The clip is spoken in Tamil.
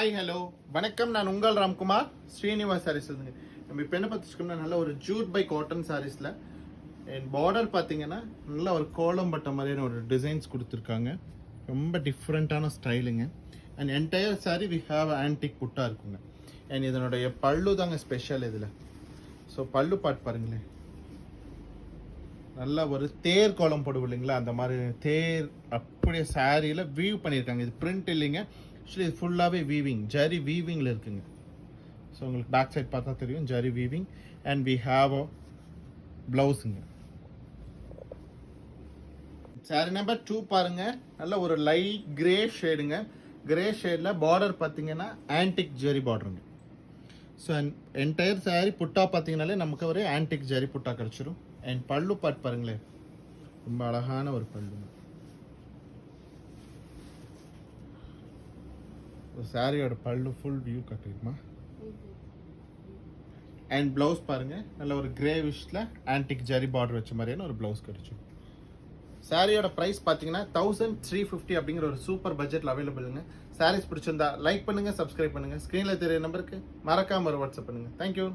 ஹாய் ஹலோ வணக்கம். நான் உங்கள் ராம்குமார் ஸ்ரீனிவாஸ் சாரீஸ். நம்ம இப்போ என்ன பார்த்துருக்கோம்னா நல்ல ஒரு ஜூட் பை காட்டன் சாரீஸில் என் பார்டர் பார்த்தீங்கன்னா நல்ல ஒரு கோலம் பட்ட மாதிரியான ஒரு டிசைன்ஸ் கொடுத்துருக்காங்க. ரொம்ப டிஃப்ரெண்ட்டான ஸ்டைலுங்க. And entire saree we have antique புட்டா இருக்குங்க. அண்ட் இதனுடைய பல்லு தாங்க ஸ்பெஷல் இதில். ஸோ பல்லு பாட்டு பாருங்களேன், நல்லா ஒரு தேர் கோலம் போடுவோம் இல்லைங்களா, அந்த மாதிரி தேர் அப்படியே சாரியில் வீவ் பண்ணியிருக்காங்க. இது பிரிண்ட் இல்லைங்க, ஆக்சுவலி இது ஃபுல்லாகவே வீவிங், ஜரி வீவிங்கில் இருக்குங்க. ஸோ உங்களுக்கு பேக் சைட் பார்த்தா தெரியும் zari weaving. And we have a ப்ளவுஸுங்க. சாரி நம்பர் 2 பாருங்க, நல்ல ஒரு லைட் கிரே ஷேடுங்க. கிரே ஷேடில் பார்டர் பார்த்தீங்கன்னா ஆன்டிக் ஜரி பார்டருங்க. ஸோ என்டையர் சாரி புட்டா பார்த்தீங்கன்னாலே நமக்கு ஒரு ஆன்டிக் ஜரி புட்டா கிடச்சிரும். அண்ட் பல்லு பாட்டு பாருங்களேன், ரொம்ப அழகான ஒரு பல்லுங்க. சாரியோட பல்லு ஃபுல் வியூ கட்டிருக்குமா. அண்ட் ப்ளவுஸ் பாருங்க, நல்ல ஒரு கிரேவிஷ்ல ஆன்டிக் ஜரி பார்டர் வச்ச மாதிரியான ஒரு ப்ளவுஸ் கிடைச்சிடும். சாரியோட ப்ரைஸ் பார்த்தீங்கன்னா 1350 அப்படிங்கிற ஒரு சூப்பர் பட்ஜெட்டில் அவைலபிளுங்க. சாரீஸ் பிடிச்சிருந்தா லைக் பண்ணுங்க, சப்ஸ்கிரைப் பண்ணுங்க. ஸ்க்ரீனில் தெரிய நம்பருக்கு மறக்காம ஒரு வாட்ஸ்அப் பண்ணுங்க. தேங்க்யூ.